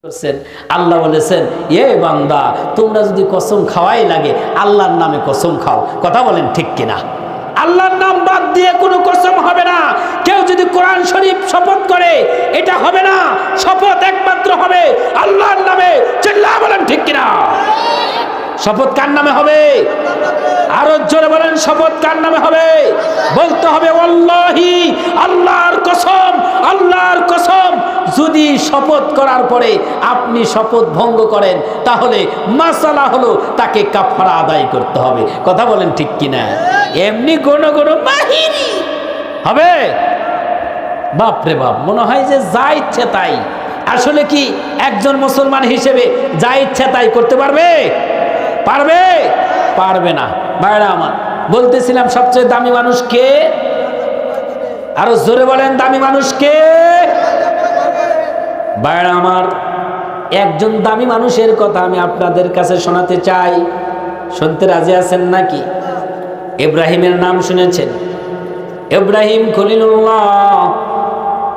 করছেন আল্লাহ বলেছেন এ বান্দা তোমরা যদি কসম খাওয়াই লাগে আল্লাহর নামে কসম খাও। কথা বলেন ঠিক কিনা? আল্লাহর নাম বাদ দিয়ে কোনো কসম হবে না। কেউ যদি কোরআন শরীফ শপথ করে এটা হবে না, শপথ একমাত্র হবে আল্লাহর নামে। চিল্লায়া বলেন ঠিক কিনা? শপথ কার নামে হবে? আরো জোরে বলেন, শপথ কার নামে হবে? বলতে হবে ওয়াল্লাহি, আল্লাহর কসম, আল্লাহর কসম। যদি শপথ করার পরে আপনি শপথ ভঙ্গ করেন তাহলে মাসালা হলো তাকে কাফারা আদায় করতে হবে। কথা বলেন ঠিক কিনা? এমনি কোন কোন বাহিনী হবে, বাপরে বাপ, মনে হয় যে যা ইচ্ছে তাই। আসলে কি একজন মুসলমান হিসেবে যা ইচ্ছে তাই করতে পারবে? পারবে? পারবে না। ভাইরা আমার, বলতেছিলাম সবচেয়ে দামি মানুষ কে? আরো জোরে বলেন, দামি মানুষ কে? ভাইরা আমার, একজন দামি মানুষের কথা আমি আপনাদের কাছে শোনাতে চাই। শুনতে রাজি আছেন নাকি? ইব্রাহিমের নাম শুনেছেন? ইব্রাহিম খলিলুল্লাহ।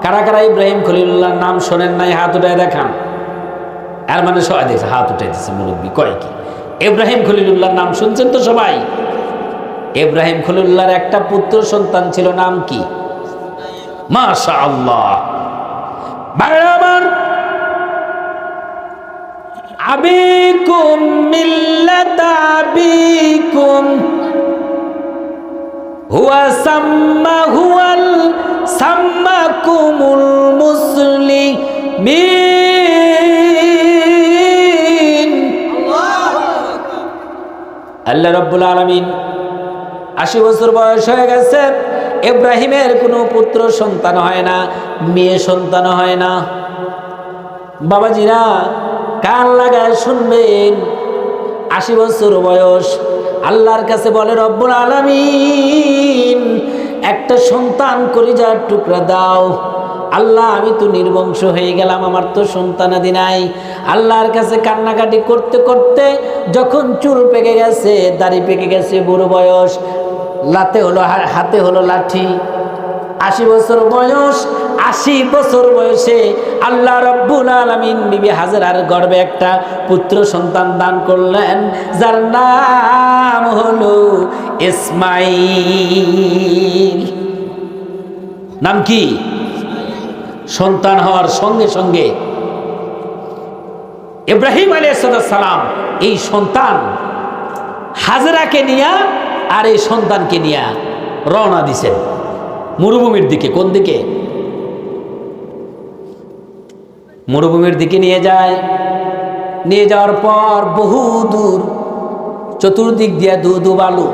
কারা কারা ইব্রাহিম খলিলুল্লাহর নাম শোনেন নাই? হাত উঠায় দেখান। আর মানে সবাই দেখছে, হাত উঠাই দিচ্ছে মুরব্বী। কয় কি ইব্রাহিম খলিলুল্লাহর নাম শুনছেন তো সবাই? ইব্রাহিম খলিলুল্লাহর একটা পুত্র সন্তান ছিল, নাম কি? মাশাআল্লাহ। ভাইরা আমার, আবিকুম মিল্লাতা আবিকুম হুয়া সাম্মাহুয়াল সাম্মাকুমুল মুসলিমিন। আল্লাহ রাব্বুল আলামিন ৮০ বছর বয়স হয়ে গেছে, ইব্রাহিমের কোনো পুত্র সন্তান হয় না, মেয়ে সন্তান হয় না। বাবাজিরা কান লাগায় শুনবেন, ৮০ বছর বয়স, আল্লাহর কাছে বলে রব্বুল আলামিন একটা সন্তান কলিজার টুকরা দাও। আল্লাহ আমি তো নির্বংশ হয়ে গেলাম, আমার তো সন্তানাদি নাই। আল্লাহর কাছে কান্নাকাটি করতে করতে যখন চুল পেকে গেছে, দাড়ি পেকে গেছে, বুড়ো বয়স, লাতে হলো হাতে হলো লাঠি, ৮০ বছর বয়স, ৮০ বছর বয়সে আল্লাহ রাব্বুল আলামিন বিবি হাজেরার গর্ভে একটা পুত্র সন্তান দান করলেন, যার নাম হলো ইসমাঈল। নাম কি? সন্তান হওয়ার সঙ্গে সঙ্গে ইব্রাহিম আলাইহিস সালাম এই সন্তান হাজেরাকে নিয়া আর এই সন্তানকে নিয়া রওনা দিছেন মরুভূমির দিকে। কোন দিকে? মরুভূমির দিকে নিয়ে যায়। নিয়ে যাওয়ার পর বহু দূর, চতুর্দিক দিয়া দু বালু,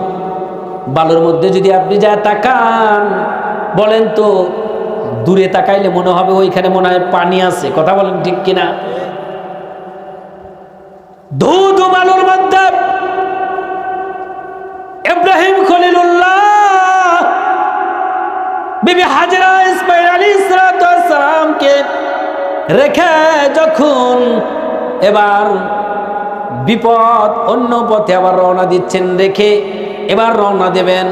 বালুর মধ্যে যদি আপনি যা তাকান, বলেন তো দূরে তাকাইলে মনে হবে ওইখানে মনে হয় পানি আছে। কথা বলেন ঠিক কিনা? দু বালুর মধ্যে ইব্রাহিম খলিলুল্লাহ বিবি হাজেরা ইসমাঈল আলাইহিস সালামকে রেখে যখন এবার বিপদ, অন্য পথে আবার রওনা দিচ্ছেন, রেখে এবার রওনা দেবেন।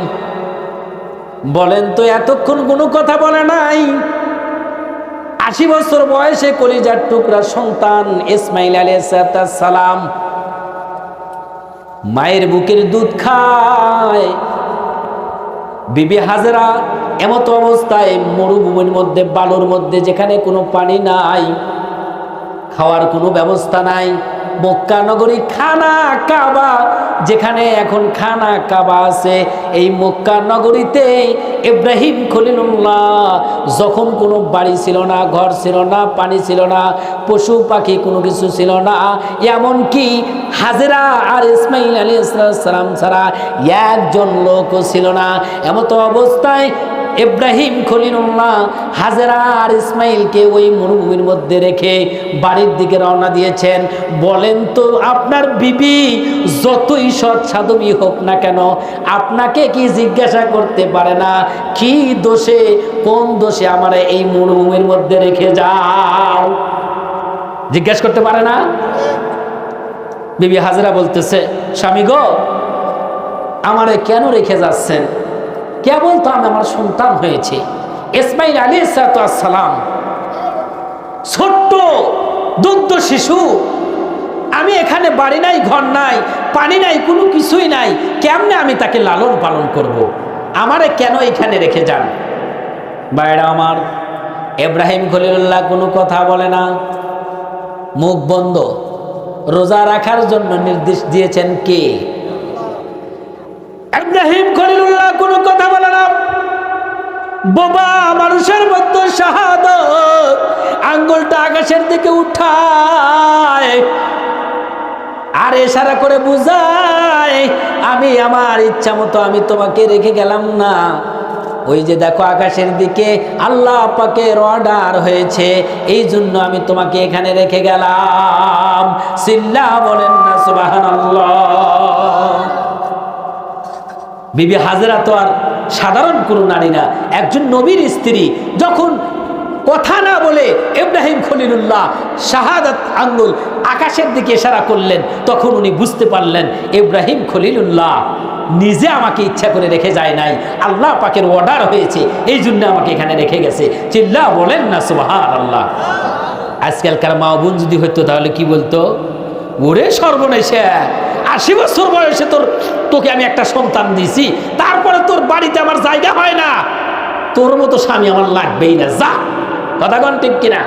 বলেন তো এতক্ষণ কোনো কথা বলে নাই। ৮০ বছর বয়সে কলিজার টুকরা সন্তান ইসমাঈল আলাইহিস সালাম মায়ের বুকের দুধ খায়। বিবি হাজেরা এমত অবস্থায় মরুভূমির মধ্যে, বালুর মধ্যে, যেখানে কোনো পানি নাই, খাওয়ার কোনো ব্যবস্থা নাই। মক্কা নগরী খানা কাবা, যেখানে এখন খানা কাবা আছে, এই মক্কা নগরীতে ইব্রাহিম খলিলুল্লাহ যখন কোনো বাড়ি ছিল না, ঘর ছিল না, পানি ছিল না, পশু পাখি কোনো কিছু ছিল না, এমনকি হাজেরা আর ইসমাঈল আলাইহিস সালাম ছাড়া একজন লোকও ছিল না। এমত অবস্থায় ইব্রাহিম খলিলুল্লাহ হাজেরা আর ইসমাঈলকে ওই মরুভূমির মধ্যে রেখে বাড়ির দিকে রওনা দিয়েছেন। বলেন তো আপনার বিবি যতই সৎ সাধবী হোক না কেন, আপনাকে কি জিজ্ঞাসা করতে পারে না কি দোষে, কোন দোষে আমার এই মরুভূমির মধ্যে রেখে যাও? জিজ্ঞাসা করতে পারে না? বিবি হাজেরা বলতেছে, স্বামী গো, আমারে কেন রেখে যাচ্ছেন? কেবল তো আমার সন্তান হয়েছে। ইসমাঈল আলাইহিস সালাম ছোট্ট দুগ্ধ শিশু, আমি এখানে বাড়ি নাই, ঘর নাই, পানি নাই, কোনো কিছুই নাই, কেমনে আমি তাকে লালন পালন করব? আমারে কেন এখানে রেখে যান? ভাইরা আমার, ইব্রাহিম খলিলুল্লাহ কোনো কথা বলে না, মুখ বন্ধ। রোজা রাখার জন্য নির্দেশ দিয়েছেন কে? ইব্রাহিম খলিলুল্লাহ কোনো কথা বলে না। বোবা মানুষের মতো শাহাদাত, আঙ্গুলটা আকাশের দিকে উঠায় আর ইশারা করে বুঝায়, আমি আমার ইচ্ছা মতো আমি তোমাকে রেখে গেলাম না। ওই যে দেখো আকাশের দিকে আল্লাহ পাকের অর্ডার হয়েছে, এই জন্য আমি তোমাকে এখানে রেখে গেলাম। সিল্লা বলেন না সুবহানাল্লাহ। বিবি হাজেরা তো আর সাধারণ কোনো নারী না, একজন নবীর স্ত্রী। যখন কথা না বলে ইব্রাহিম খলিলুল্লাহ শাহাদাত আঙ্গুল আকাশের দিকে ইশারা করলেন, তখন উনি বুঝতে পারলেন ইব্রাহিম খলিলুল্লাহ নিজে আমাকে ইচ্ছা করে রেখে যায় নাই, আল্লাহ পাকের অর্ডার হয়েছে, এই জন্য আমাকে এখানে রেখে গেছে। চিল্লা বলেন না সুবহানাল্লাহ। আজকালকার মা বোন যদি হইতো তাহলে কি বলতো? ওরে সর্বনেশে, 80 বছর বয়সে তোকে আমি একটা সন্তান দিছি, তারপরে তোর বাড়িতে আমার জায়গা হয় না, তোর মতো স্বামী আমার লাগবেই না, যা। কথা কন ঠিক কিনা?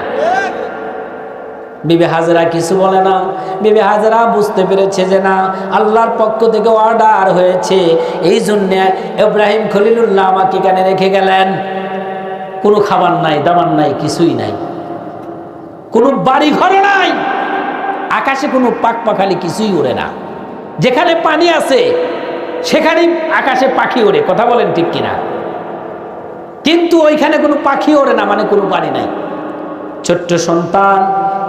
বিবি হাজেরা কিছু বলে না। বিবি হাজেরা বুঝতে পেরেছে যে না, আল্লাহর পক্ষ থেকে অর্ডার হয়েছে, এই জন্য ইব্রাহিম খলিলুল্লাহ আমাকে এখানে রেখে গেলেন। কোনো খাবার নাই, দাবার নাই, কিছুই নাই, কোনো বাড়ি ঘর নাই, আকাশে কোনো পাক পাখালি কিছুই ওড়ে না। যেখানে পানি আছে সেখানেই আকাশে পাখি ওড়ে। কথা বলেন ঠিক কিনা? কিন্তু ওইখানে কোনো পাখি ওড়ে না, মানে কোনো পানি নাই। ছোট্ট সন্তান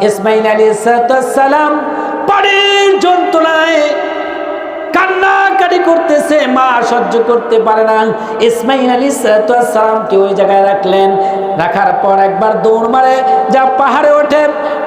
ইসমাইল আলাইহিস সালাম পানির যন্ত্রণায় কান্নাকাটি করতেছে, মা সহ্য করতে পারে না। ইসমাইল আলাইহিস সালামকে ওই জায়গায় রাখলেন। রাখার পর একবার দৌড় মারে, যা পাহাড়ে ওঠে।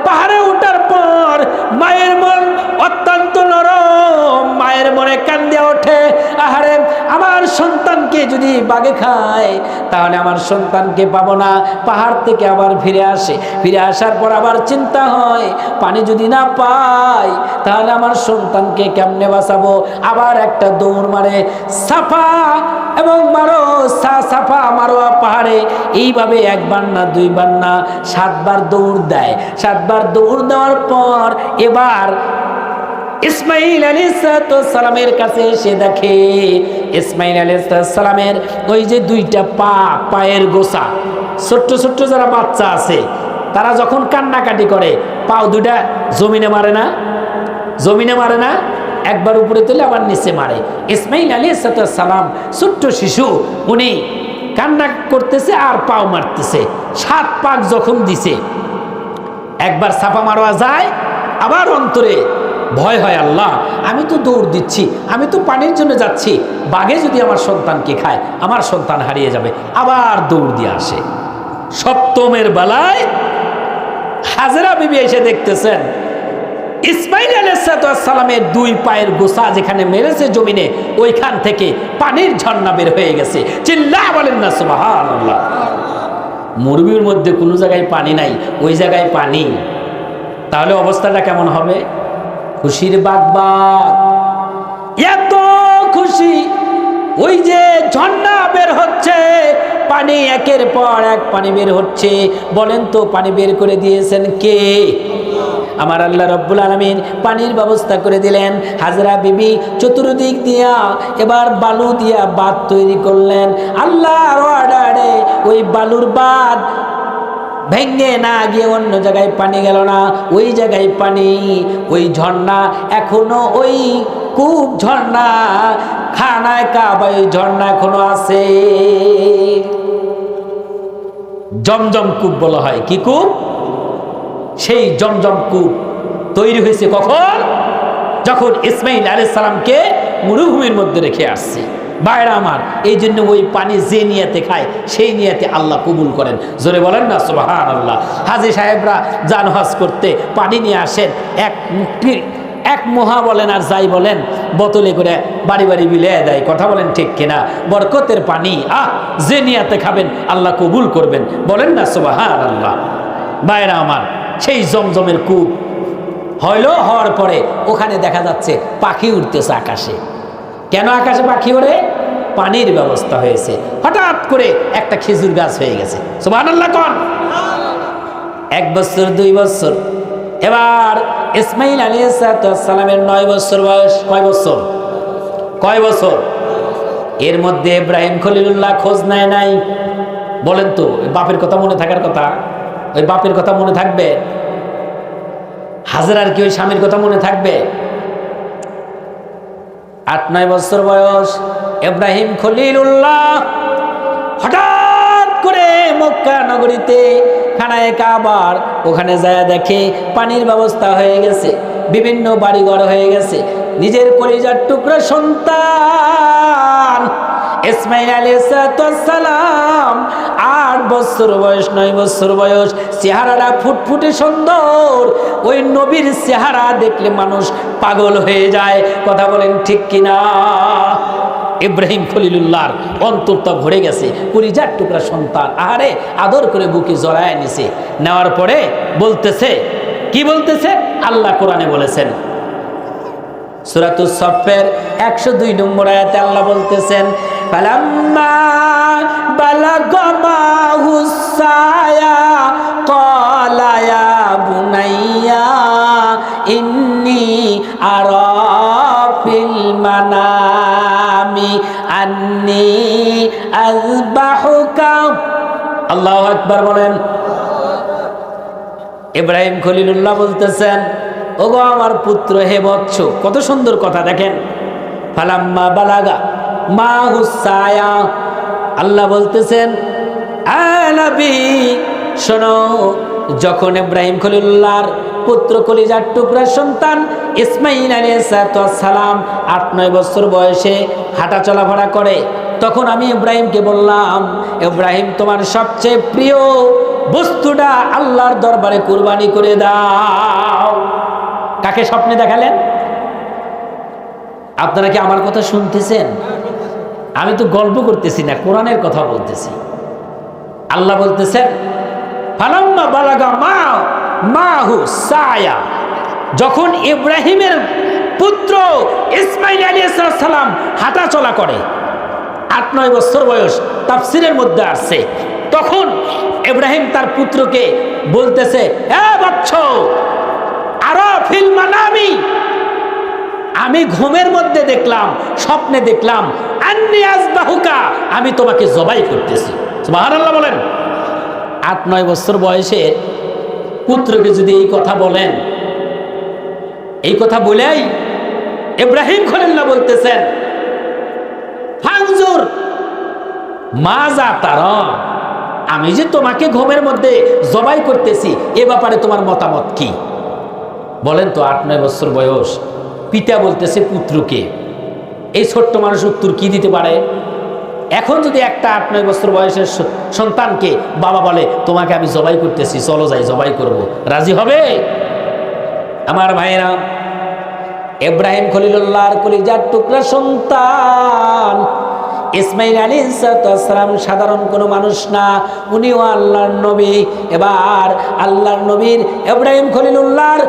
পাহাড়ে ওঠার পর মায়ের মন অত্যন্ত নরম, মায়ের মনে কান্দে ওঠে, আহারে আমার সন্তানকে যদি বাঘে খায় তাহলে আমার সন্তানকে পাবো না। পাহাড় থেকে আবার ফিরে আসে, ফিরে আসার পর আবার চিন্তা হয়, পানি যদি না পাই তাহলে আমার সন্তানকে কেমনে বাঁচাবো। আবার একটা দৌড় মারে সাফা এবং সাফা মারোয়া পাহাড়ে। এইভাবে একবার না, দুইবার না, 7 বার দৌড় দেয়। 7 বার দৌড় দেওয়ার পর এবার ইসমাইল আলাইহিস সালামের কাছে এসে দেখে ইসমাইল আলাইহিস সালামের ওই যে 2টা পায়ের গোছা, ছোট্ট ছোট্ট যারা বাচ্চা আছে তারা যখন কান্নাকাটি করে পাও 2টা জমিনে মারে না, জমিনে মারে না, একবার উপরে তুলে আবার নিচে মারে। ইসমাইল আলাইহিস সালাম ছোট্ট শিশু, উনি কান্না করতেছে আর পাও মারতেছে। 7 পাক যখন দিছে, একবার সাফা মারোয়া যায়, আবার অন্তরে ভয় হয়, আল্লাহ আমি তো দৌড় দিচ্ছি, আমি তো পানির জন্য যাচ্ছি, বাঘে যদি আমার সন্তানকে খায় আমার সন্তান হারিয়ে যাবে। আবার দৌড় দিয়ে আসে। সপ্তমের বেলায় হাজেরা বিবি এসে দেখতেছেন ইসমাইল আলাইহিস সালামের 2 পায়ের গোছা যেখানে মেরেছে জমিনে, ওইখান থেকে পানির ঝর্ণা বের হয়ে গেছে। চিল্লা বলেন না সুবহানাল্লাহ। মরুভূমির মধ্যে কোনো জায়গায় পানি নাই, ওই জায়গায় পানি, তাহলে অবস্থাটা কেমন হবে? খুশির বাগবাগ, এত খুশি। ওই যে ঝর্ণা বের হচ্ছে, পানি একের পর এক পানি বের হচ্ছে। বলেন তো পানি বের করে দিয়েছেন কে? আমার আল্লাহ রব্বুল আলামিন পানির ব্যবস্থা করে দিলেন। হাজরা বিবি চতুর্দিক দিয়া এবার বালু দিয়া বাঁধ তৈরি করলেন। আল্লাহর অর্ডারে ওই বালুর বাঁধ ভেঙে না গিয়ে অন্য জায়গায় পানি গেল না, ওই জায়গায় পানি, ওই ঝর্ণা এখনো, ওই কূপ ঝর্ণা, খানায় কাবায় ওই ঝর্ণা এখনো আছে। জমজম কূপ বলা হয়। কি কূপ? সেই জমজম কূপ তৈরি হয়েছে কখন? যখন ইসমাইল আলাইহিস সালামকে মরুভূমির মধ্যে রেখে আসছে। ভাইরা আমার, এই জন্য ওই পানি যে নিয়তে খায় সেই নিয়তে আল্লাহ কবুল করেন। জোরে বলেন না সুবহানাল্লাহ। হাজী সাহেবরা যান হজ করতে পানি নিয়ে আসেন, এক মহা বলেন আর যাই বলেন বোতলে করে বাড়ি বাড়ি বিলিয়ে দেয়। কথা বলেন ঠিক কিনা? বরকতের পানি, যে নিয়তে খাবেন আল্লাহ কবুল করবেন। বলেন না সুবহানাল্লাহ। ভাইরা আমার, সেই জমজমের কূপ হওয়ার পরে ওখানে দেখা যাচ্ছে পাখি উঠতেছে আকাশে। কেন আকাশে পাখি ওড়ে? পানির ব্যবস্থা হয়েছে। হঠাৎ করে একটা খেজুর গাছ হয়ে গেছে। সুবহানাল্লাহ কোন? 1 বছর 2 বছর, এবার ইসমাইল আলাইহিস সালামের 9 বছর বয়স। কয় বছর? এর মধ্যে ইব্রাহিম খলিলুল্লাহ খোঁজ নেয় নাই। বলেন তো, বাপের কথা মনে থাকার কথা, ওই বাপের কথা মনে থাকবে? হাজরার কি ওই স্বামীর কথা মনে থাকবে? 8-9 বছর বয়স ইব্রাহিম খলিলুল্লাহ হঠাৎ করে মক্কা নগরীতে খানায়ে কাবার ওখানে যায় দেখে পানির ব্যবস্থা হয়ে গেছে, বিভিন্ন বাড়িঘর হয়ে গেছে। নিজের কলিজার টুকরা সন্তান ইসমাইল আলাইহিস সালাম 8 বছর বয়স, 9 বছর বয়স, চেহারাটা ফুটফুটে সুন্দর। ওই নবীর চেহারা দেখলে মানুষ পাগল হয়ে যায়। কথা বলেন ঠিক কিনা? ইব্রাহিম খলিলুল্লাহর অন্তরটা ভরে গেছে, কলিজার টুকরা সন্তান। আহারে, আদর করে বুকে জড়ায় নিছে। নেওয়ার পরে বলতেছে, কি বলতেছে? আল্লাহ কোরআনে বলেছেন, সূরাতুস সাফফের 102 নম্বর আয়াতে আল্লাহ বলতেছেন, ফালাম্মা বালাগা মাহুস সায়া ক্বালা ইয়া বুনাইয়া ইন্নী আরা ফিল মানামি আন্নী আযবাহুকা। আল্লাহু আকবার বলেন। ইব্রাহিম খলিলুল্লাহ বলতেছেন, ওগো আমার পুত্র, হে বৎস। কত সুন্দর কথা দেখেন। ফালাম্মা বালাগা মাহুস সায়া, আল্লাহ বলতেছেন, আ নবী শোনো, যখন ইব্রাহিম খলিলুল্লাহর পুত্র কলিজার টুকরা সন্তান ইসমাইল আলাইহিস সালাম 8-9 বছর বয়সে হাঁটা চলাফেরা করে, তখন আমি ইব্রাহিমকে বললাম, ইব্রাহিম তোমার সবচেয়ে প্রিয় বস্তুটা আল্লাহর দরবারে কুরবানি করে দাও। কাকে স্বপ্নে দেখালেন? আপনারা কি আমার কথা শুনতেছেন? আমি তো গল্প করতেছি না, কোরআনের কথা বলতেছি। আল্লাহ বলতেছেন, ফালাম্মা বালাগা মাহু সায়া, যখন ইব্রাহিমের পুত্র ইসমাইল আলাইহিস সালাম হাঁটা চলা করে, 8-9 বছর বয়স, তাফসীরের মধ্যে আসছে, তখন ইব্রাহিম তার পুত্রকে বলতেছে, হে বৎস, আরা ফিল মানামি, আমি ঘুমের মধ্যে দেখলাম, স্বপ্নে দেখলাম, আন্নী আযবাহুকা, আমি তোমাকে জবাই করতেছি। সুবহানাল্লাহ বলেন। 8-9 বছর বয়সে পুত্রকে যদি এই কথা বলেন, এই কথা বলেই ইব্রাহিম খলিলুল্লাহ বলতেছেন, ফানজুর মাজা তারা, আমি যে তোমাকে ঘুমের মধ্যে জবাই করতেছি, এ ব্যাপারে তোমার মতামত কি? বলেন তো। 8-9 বছর বয়স, পিতা বলতেছে পুত্রকে। এই ছোট্ট মানুষ উত্তর কি দিতে পারে? এখন যদি একটা 8-9 বছর বয়সের সন্তানকে বাবা বলে, তোমাকে আমি জবাই করতেছি, চলো যাই জবাই করব, রাজি হবে? আমার ভাইরা, ইব্রাহিম খলিলুল্লাহর কলিজার টুকরা সন্তান ইসমাইল আলাইহিস সালাম সাধারণ কোনো মানুষ না, উনিও আল্লাহর নবী। এবার আল্লাহর নবীর ইব্রাহিম খলিলুল্লাহর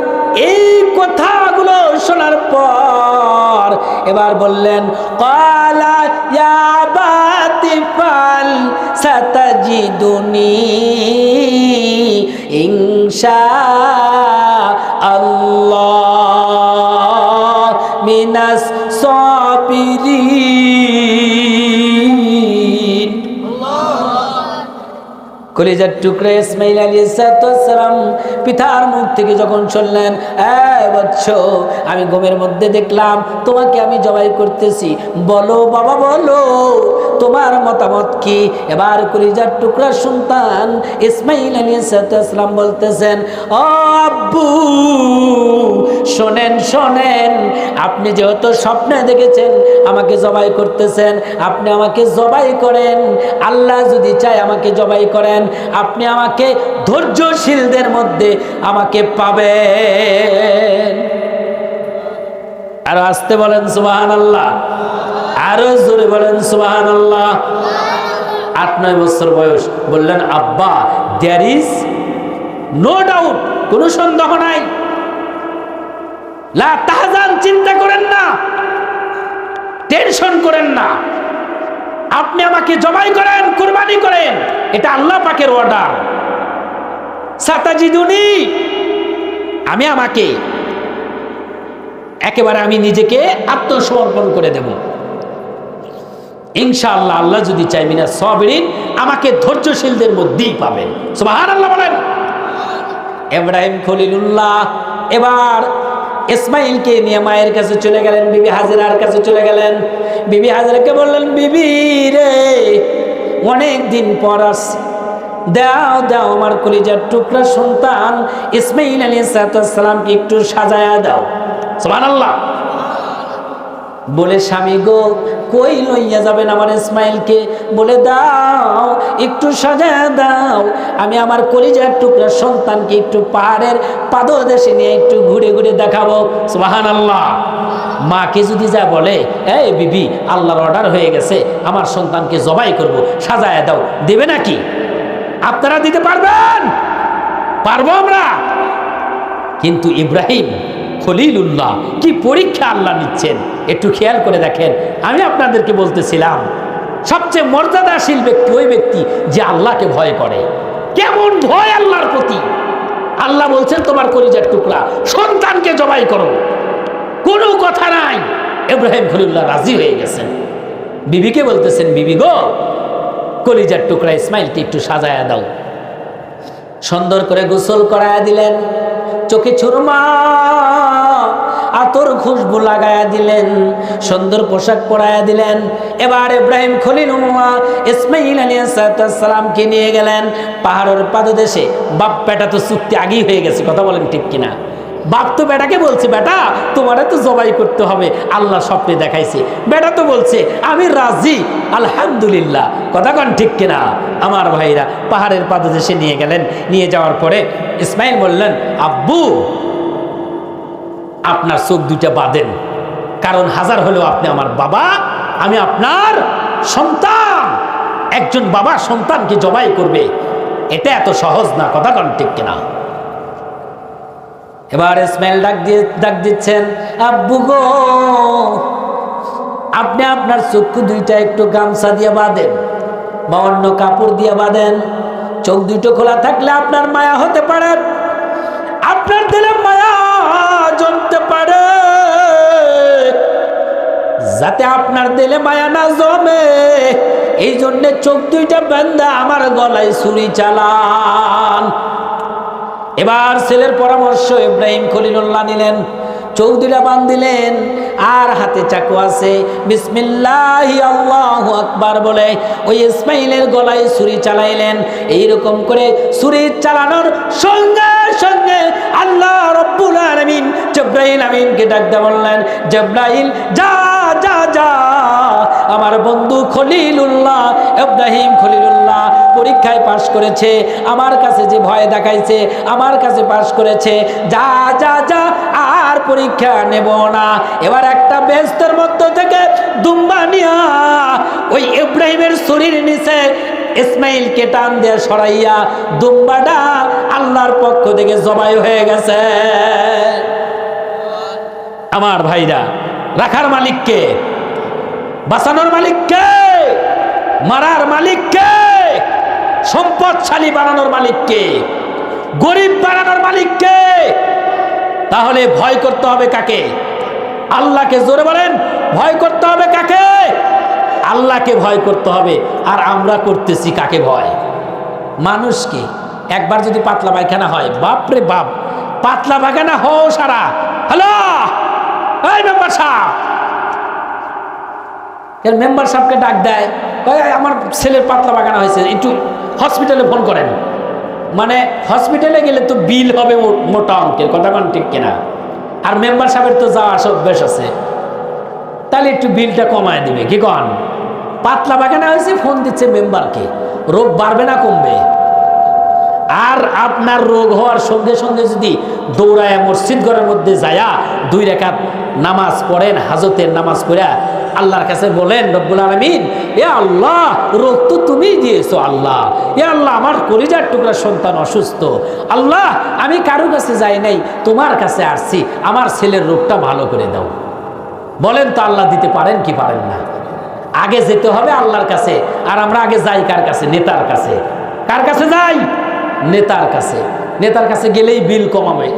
এই কথাগুলো শোনার পর এবার বললেন, ক্বালা ইয়া আবাতি ফাল সাতাজিদুনি ইনশাআল্লাহ মিনাস সাবিরিন। কলিজার টুকরা ইসমাইল আলাইহিস সালাম পিতার মুখ থেকে যখন শুনলেন, বৎস, আমি ঘুমের মধ্যে দেখলাম তোমাকে আমি জবাই করতেছি, বলো বাবা, বলো তোমার মতামত কি? এবার কলিজার টুকরা সন্তান ইসমাইল আলাইহিস সালাম বলতেছেন, ও আব্বু, শোনেন শোনেন, আপনি যেহেতু স্বপ্নে দেখেছেন আমাকে জবাই করতেছেন, আপনি আমাকে জবাই করেন। আল্লাহ যদি চায় আমাকে জবাই করেন, আপনি আমাকে ধৈর্যশীলদের মধ্যে আমাকে পাবেন। আরো আসতে বলেন সুবহানাল্লাহ, আরো জোরে বলেন সুবহানাল্লাহ। 8-9 বছর বয়স, বললেন, আব্বা, দেয়ার ইজ নো ডাউট, কোনো সন্দেহ নাই। লা তাহজান, চিন্তা করেন না, টেনশন করেন না, আপনি আমাকে জবাই করেন, কুরবানি করেন, এটা আল্লাহ পাকের অর্ডার। সাতাজিদুনি, আমি আমাকে একেবারে আমি নিজেকে আত্মসমর্পণ করে দেব ইনশাআল্লাহ। আল্লাহ যদি চাই মিনা সাবিরিন, আমাকে ধৈর্যশীলদের মধ্যেই পাবেন। সুবহানাল্লাহ বলেন। ইব্রাহিম খলিলুল্লাহ এবার ইসমাইলকে নিয়ে মায়ের কাছে চলে গেলেন, বিবি হাজেরার কাছে চলে গেলেন। বিবি হাজেরাকে বললেন, বিবি রে, অনেক দিন পর আসছি, দাও দাও আমার কলিজার টুকরা সন্তান ইসমাইল আলাইহিস সালামকে একটু সাজায়া দাও। সুবহানাল্লাহ বলে, স্বামী গো, কই লইয়া যাবেন আমার ইসমাইলকে? বলে, দাও একটু সাজায়া দাও, আমি আমার কলিজার টুকরা সন্তানকে একটু পাহাড়ের পাদদেশে নিয়ে একটু ঘুরে ঘুরে দেখাবো। সুবহানাল্লাহ। মাকে যদি যা বলে, এই বিবি, আল্লাহর অর্ডার হয়ে গেছে, আমার সন্তানকে জবাই করব, সাজায়া দাও, দেবে নাকি? আপনারা দিতে পারবেন? পারবো আমরা। কিন্তু ইব্রাহিম খলিলুল্লাহ কি পরীক্ষা আল্লাহ নিচ্ছেন একটু খেয়াল করে দেখেন। আমি আপনাদেরকে বলতেছিলাম, সবচেয়ে মর্যাদাশীল ব্যক্তি ওই ব্যক্তি যে আল্লাহকে ভয় করে। কেমন ভয় আল্লাহর প্রতি! আল্লাহ বলছেন, তোমার কলিজার টুকরা সন্তানকে জবাই করো, কোনো কথা নাই। ইব্রাহিম খলিলুল্লাহ রাজি হয়ে গেছেন। বিবিকে বলতেছেন, বিবি গো, কলিজার টুকরা ইসমাইলকে একটু সাজায়া দাও। সুন্দর করে গোসল করায়া দিলেন, চোখে সুরমা আতর খুশবু লাগায়া দিলেন, সুন্দর পোশাক পরায়া দিলেন। এবার ইব্রাহিম খলিলুল্লাহ ইসমাইল আলাইহিস সালামকে নিয়ে গেলেন পাহাড়ের পাদদেশে। বাপ বেটা তো চুক্তি আগেই হয়ে গেছে, কথা বলেন ঠিক কিনা? বাপ তো বেটাকে বলছে, বেটা তোমারে তো জবাই করতে হবে, আল্লাহ স্বপ্নে দেখাইছে। বেটা তো বলছে, আমি রাজি, আলহামদুলিল্লাহ। কথা কন ঠিক কিনা? আমার ভাইরা পাহাড়ের পাদদেশে নিয়ে গেলেন। নিয়ে যাওয়ার পরে ইসমাইল বললেন, আব্বু আপনার চোখ দুইটা বাঁধেন, কারণ হাজার হলেও আপনি আমার বাবা, আমি আপনার সন্তান। একজন বাবা সন্তানকে জবাই করবে, এটা এত সহজ না। কথা কন ঠিক কিনা? এবার ইসমাইল ডাক দিচ্ছেন, আব্বু গো, আপনি আপনার চক্ষু দুইটা একটু গামছা দিয়ে বাঁধেন বা অন্য কাপড় দিয়ে বাঁধেন। চোখ দুটো খোলা থাকলে আপনার মায়া হতে পারে, আপনার দিলে মায়া জমতে পারে। যাতে আপনার দিলে মায়া না জমে, এই জন্য চোখ দুইটা বাঁধা আমার গলায় ছুরি চালান। এবার ছেলের পরামর্শ ইব্রাহিম খলিলুল্লাহ নিলেন, চোখ দুইটা বাঁধিলেন, আর হাতে চাকু আছে, বিসমিল্লাহি আল্লাহু আকবার বলে ওই ইসমাইলের গলায় ছুরি চালাইলেন। এইরকম করে ছুরি চালানোর সঙ্গে সঙ্গে আল্লাহ রব্বুল আলামিন জিবরাইল আমিনকে ডাক দিয়ে বললেন, জিবরাইল যা যা যা, আমার বন্ধু খলিলুল্লাহ ইব্রাহিম খলিলুল্লাহ পরীক্ষায় পাশ করেছে, আমার কাছে যে ভয় দেখাইছে আমার কাছে পাশ করেছে, যা যা যা, আর পরীক্ষা নেব না। এবার একটা বেহেশতের মধ্য থেকে দুম্বা নিয়া ওই ইব্রাহিমের শরীর নিচে ইসমাইলকে টান দিয়ে সরাইয়া দুম্বাটা আল্লাহর পক্ষ থেকে জবাই হয়ে গেছে। আমার ভাইরা, রাখার মালিককে, বাঁচানোর মালিককে, মারার মালিককে, সম্পদশালী বানানোর মালিককে, গরিব বানানোর মালিককে। তাহলে ভয় করতে হবে কাকে? আল্লাহকে। জোরে বলেন, ভয় করতে হবে কাকে? আল্লাহকে ভয় করতে হবে। আর আমরা করতেছি কাকে ভয়? মানুষকে। একবার যদি পাতলা পায়খানা হয়, বাপরে বাপ, পাতলা পায়খানা হও সারা, হ্যালো এই মেম্বার সাহেব, মেম্বার সাহেবকে ডাক দেয়, আমার ছেলের পাতলা পায়খানা হয়েছে, একটু হসপিটালে ফোন করেন। মানে হসপিটালে গেলে তো বিল হবে মোটা অঙ্কের, কথা কোন ঠিক কিনা? আর মেম্বার সাহেবের তো যাওয়া আসা অভ্যাস আছে, তাহলে একটু বিলটা কমায় দিবে, কি কন? পাতলা পায়খানা হয়েছে, ফোন দিচ্ছে মেম্বারকে, রোগ বাড়বে না কমবে? আর আপনার রোগ হওয়ার সঙ্গে সঙ্গে যদি দৌড়ায় মসজিদ ঘরের মধ্যে যায়া 2 রাকাত নামাজ পড়েন, হাজতের নামাজ পড়া আল্লাহর কাছে বলেন, রব্বুল আলামিন, এ আল্লাহ, রোগ তো তুমিই দিয়েছো আল্লাহ, এ আল্লাহ, আমার কলিজার টুকরা সন্তান অসুস্থ, আল্লাহ আমি কারো কাছে যাই নাই, তোমার কাছে আসছি, আমার ছেলের রোগটা ভালো করে দাও। বলেন তো আল্লাহ দিতে পারেন কি পারেন না? আগে যেতে হবে আল্লাহর কাছে, আর আমরা আগে যাই কার কাছে? নেতার কাছে। কার কাছে যাই? নেতার কাছে। নেতার কাছে গেলেই বিল কমাবে,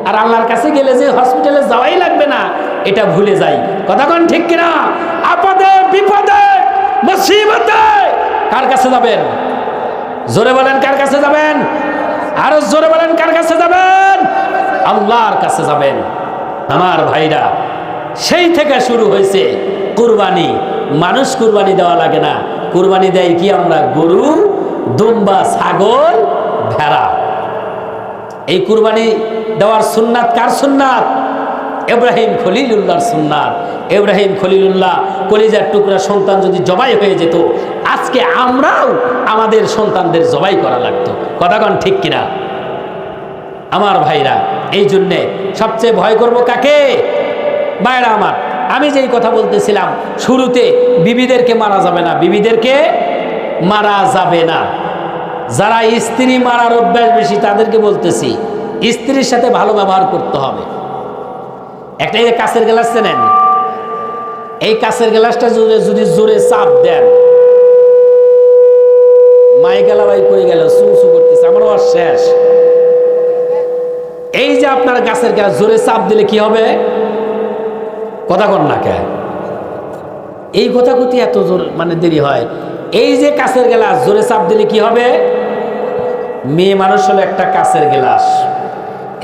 আর আল্লাহর কাছে গেলে যে হসপিটালে যাওয়াই লাগবে না এটা ভুলে যাই। কথা কোন ঠিক কিনা? আপদে বিপদে মুসিবতে কার কাছে যাবেন? জোরে বলেন কার কাছে যাবেন? আরো জোরে বলেন কার কাছে যাবেন? আল্লাহর কাছে যাবেন। আমার ভাইরা, সেই থেকে শুরু হয়েছে কুরবানি। মানুষ কুরবানি দেওয়া লাগে না, কুরবানি দেয় কি আমরা? গরু, দুম্বা, ছাগল, ভেড়া। এই কুরবানি দেওয়ার সুন্নাত কার সুন্নাত? ইব্রাহিম খলিলুল্লাহর সুন্নাত। ইব্রাহিম খলিলুল্লাহ কলিজার টুকরা সন্তান যদি জবাই হয়ে যেত, আজকে আমরাও আমাদের সন্তানদের জবাই করা লাগতো। কথা কোন ঠিক কিনা? আমার ভাইরা, এই জন্যে সবচেয়ে ভয় করব কাকে? ভাইরা আমার, আমি যেই কথা বলতেছিলাম শুরুতে, বিবিদেরকে মারা যাবে না, বিবিদেরকে মারা যাবে না। যারা স্ত্রী মারার অভ্যাস বেশি তাদেরকে বলতেছি, স্ত্রীর সাথে ভালো ব্যবহার করতে হবে। একটা এই যে কাঁচের গ্লাস নেন, এই কাঁচের গ্লাসটা যদি জোরে চাপ দেন, মাই গেলা ভাই কই গেল, চুচু করতেছে, আমারও আর শেষ। এই যে আপনার কাঁচের গ্লাস জোরে চাপ দিলে কি হবে? কথা কন না কে? এই কথা কতি এত জোর মানে দেরি হয়। এই যে কাঁচের গ্লাস জোরে চাপ দিলে কি হবে? মেয়ে মানুষ হলো একটা কাঁচের গ্লাস,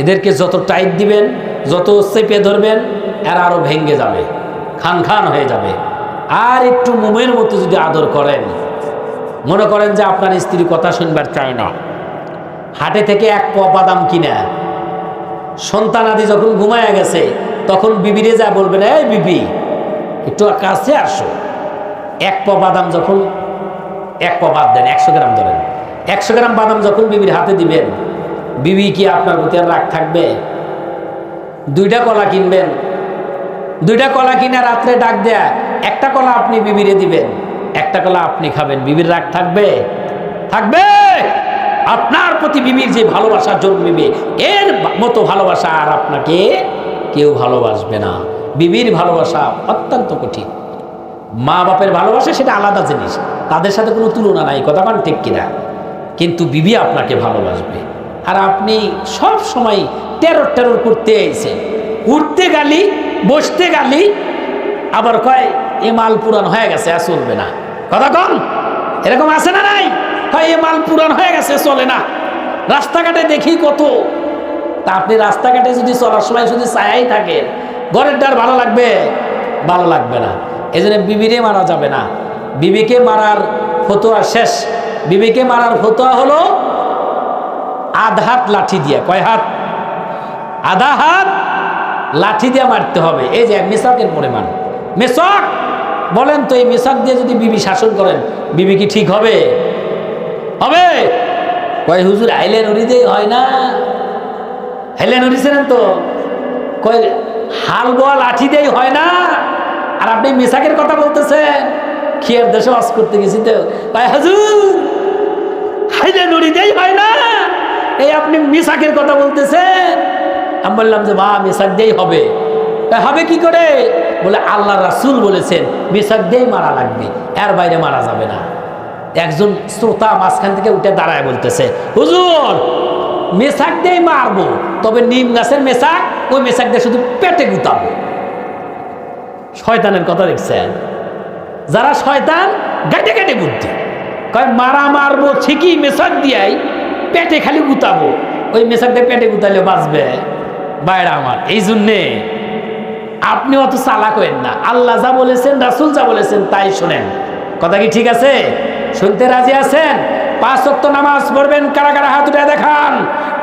এদেরকে যত টাইট দিবেন, যত চেপে ধরবেন, এরা আরো ভেঙে যাবে, খান খান হয়ে যাবে। আর একটু মোমের মতো যদি আদর করেন, মনে করেন যে আপনার স্ত্রী কথা শুনবার চায় না, হাটে থেকে 1 পোয়া বাদাম কিনা, সন্তান আদি যখন ঘুমায়া গেছে তখন বিবিরে যা বলবেন, এই বিবি একটু কাছে আসো। 1 পোয়া বাদাম যখন, 1 পোয়া বাদ দেন, 100 গ্রাম ধরেন, 100 গ্রাম বাদাম যখন বিবির হাতে দিবেন, বিবি কি আপনার প্রতি আর রাগ থাকবে? 2টা কলা কিনবেন, 2টা কলা কিনে রাত্রে ডাক দেয়া, একটা কলা আপনি বিবিরে দিবেন, একটা কলা আপনি খাবেন, বিবির রাগ থাকবে? থাকবে? আপনার প্রতি বিবির যে ভালোবাসা জন্মিবে, এর মতো ভালোবাসা আর আপনাকে কেউ ভালোবাসবে না। বিবির ভালোবাসা অত্যন্ত কঠিন। মা বাপের ভালোবাসা সেটা আলাদা জিনিস, তাদের সাথে কোনো তুলনা নাই। কথা বলেন ঠিক কিনা? কিন্তু বিবি আপনাকে ভালোবাসবে। আর আপনি সব সময় টেরর টেরর করতে আইছেন, উঠতে গালি, বসতে গালি, আবার কয় এ মাল পুরান হয়ে গেছে, আর চলবে না। কথা কন, এরকম আছে না নাই? কয় এ মাল পুরান হয়ে গেছে, চলে না। রাস্তাঘাটে দেখি কত। তা আপনি রাস্তাঘাটে যদি চলার সময় শুধু ছায়াই থাকেন, ঘরের দ্বার ভালো লাগবে? ভালো লাগবে না। এই জন্য বিবিরে মারা যাবে না। বিবিকে মারার ফতোয়া শেষ। বিবিকে মারার ফতোয়া হলো আধা হাত লাঠি দিয়ে। কয় হাত? আধা হাত লাঠি দিয়ে মারতে হবে। এই যে মেসাকের পরিমাণ, মেসাক বলেন তো, এই মেসাক দিয়ে যদি বিবি শাসন করেন, বিবি কি ঠিক হবে? হবে? কয় হুজুর হাইলে নড়ি দিয়ে হয় না। হাইলে নড়িছেন তো? কয় হাল বোয়া লাঠি দিয়ে হয় না। আর আপনি মেসাকের কথা বলতেছেন? খেয়ার দেশে ওয়াজ করতে গেছি তো, কয় হুজুর হাইলে নড়ি দিয়ে হয় না, এই আপনি মেসাকের কথা বলতেছেন। আমি বললাম যে বা মেসাক দিয়েই হবে। হবে কি করে? বলে আল্লাহ রাসূল বলেছেন মেসাক দিয়েই মারা লাগবে, এর বাইরে মারা যাবে না। একজন শ্রোতা মাঝখান থেকে উঠে দাঁড়ায় বলতেছে, হুজুর মেসাক দিয়েই মারবো, তবে নিম গাছের মেসাক, ওই মেসাক দিয়ে শুধু পেটে গুতাবো। শয়তানের কথা দেখছেন? যারা শয়তান, গাটে গাটে বুদ্ধি। কয় মারা মারবো ঠিকই, মেসাক দিয়াই পেটে খালি গুতাবো, ওই মেসাক দিয়ে পেটে গুতালে বাঁচবে। বাইরা আমার, এই জন্যে আপনি অত চালাক হয়েন না। আল্লাহ যা বলেছেন, রাসূল যা বলেছেন তাই শোনেন। কথা কি ঠিক আছে? শুনতে রাজি আছেন? 5 ওয়াক্ত নামাজ পড়বেন। কারা কারা হাত উঠে দেখান?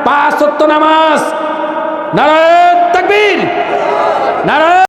5 ওয়াক্ত নামাজ। নারায়ে তাকবীর, নারায়ে